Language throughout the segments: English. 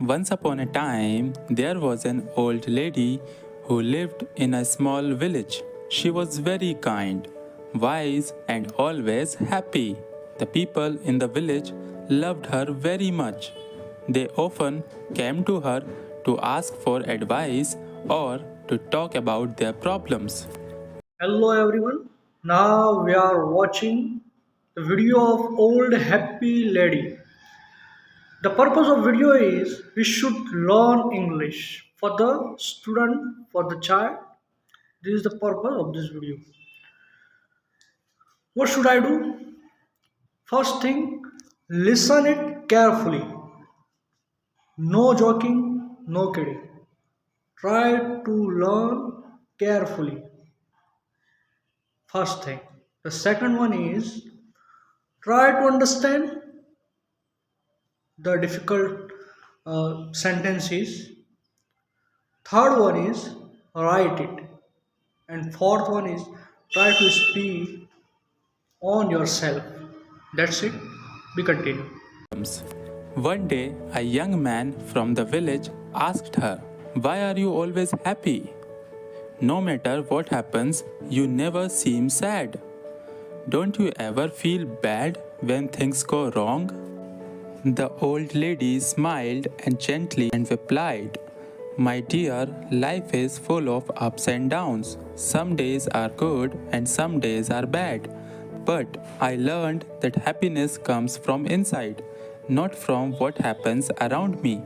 Once upon a time, there was an old lady who lived in a small village. She was very kind, wise, and always happy. The people in the village loved her very much. They often came to her to ask for advice or to talk about their problems. Hello everyone. Now we are watching the video of old happy lady. The purpose of video is we should learn English for the student, for the child. This is the purpose of this video. What should I do? First thing, listen it carefully. No joking, no kidding. Try to learn carefully. First thing. The second one is try to understand the difficult sentences. Third one is write it. And fourth one is try to speak on yourself. That's it. We continue. One day, a young man from the village asked her, "Why are you always happy? No matter what happens, you never seem sad. Don't you ever feel bad when things go wrong?" The old lady smiled and gently and replied, "My dear, life is full of ups and downs. Some days are good and some days are bad. But I learned that happiness comes from inside, not from what happens around me."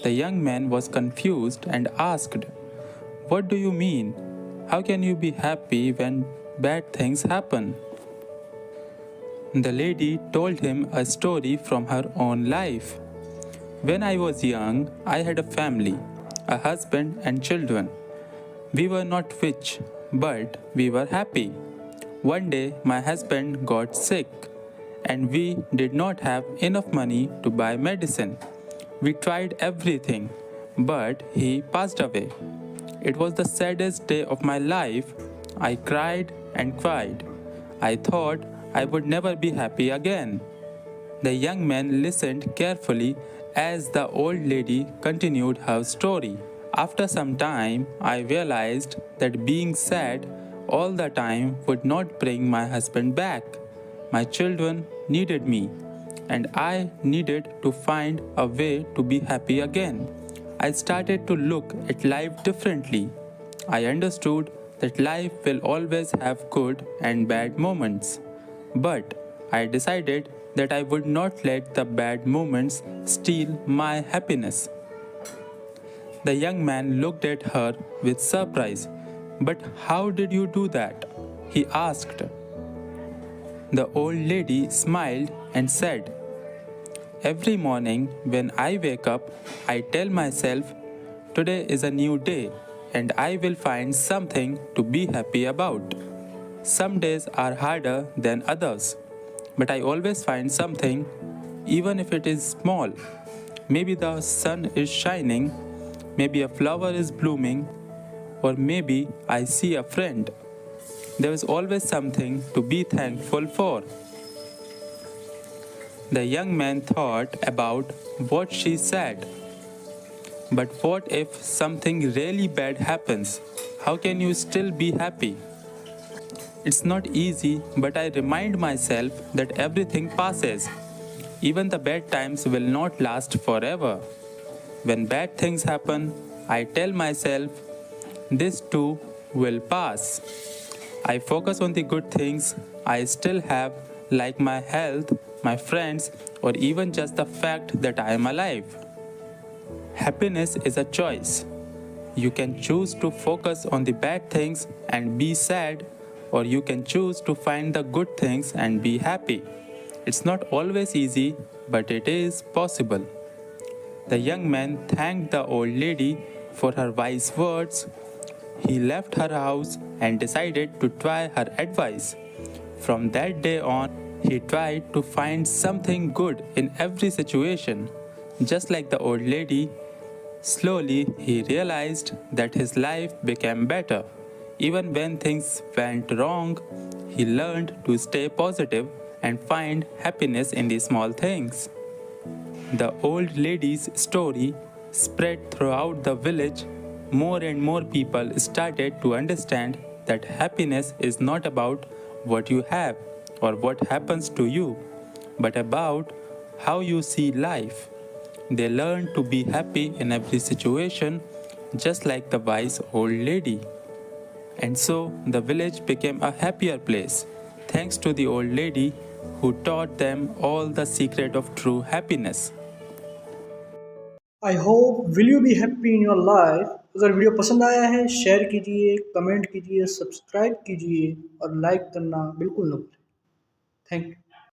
The young man was confused and asked, "What do you mean? How can you be happy when bad things happen?" The lady told him a story from her own life. "When I was young, I had a family, a husband and children. We were not rich, but we were happy. One day, my husband got sick, and we did not have enough money to buy medicine. We tried everything, but he passed away. It was the saddest day of my life. I cried and cried. I thought I would never be happy again." The young man listened carefully as the old lady continued her story. "After some time, I realized that being sad all the time would not bring my husband back. My children needed me, and I needed to find a way to be happy again. I started to look at life differently. I understood that life will always have good and bad moments. But I decided that I would not let the bad moments steal my happiness." The young man looked at her with surprise. "But how did you do that?" he asked. The old lady smiled and said, "Every morning when I wake up, I tell myself, 'Today is a new day, and I will find something to be happy about.' Some days are harder than others, but I always find something, even if it is small. Maybe the sun is shining, maybe a flower is blooming, or maybe I see a friend. There is always something to be thankful for." The young man thought about what she said. "But what if something really bad happens? How can you still be happy?" "It's not easy, but I remind myself that everything passes. Even the bad times will not last forever. When bad things happen, I tell myself, 'This too will pass.' I focus on the good things I still have, like my health, my friends, or even just the fact that I am alive." Happiness is a choice. You can choose to focus on the bad things and be sad, or you can choose to find the good things and be happy. It's not always easy, but it is possible. The young man thanked the old lady for her wise words. He left her house and decided to try her advice. From that day on, he tried to find something good in every situation. Just like the old lady, slowly he realized that his life became better. Even when things went wrong, he learned to stay positive and find happiness in the small things. The old lady's story spread throughout the village. More and more people started to understand that happiness is not about what you have or what happens to you, but about how you see life. They learned to be happy in every situation, just like the wise old lady. And so the village became a happier place, thanks to the old lady who taught them all the secret of true happiness. I hope will you be happy in your life. अगर video पसंद आया है share कीजिए, comment कीजिए, subscribe कीजिए और like करना बिल्कुल ना भूलें। Thank you.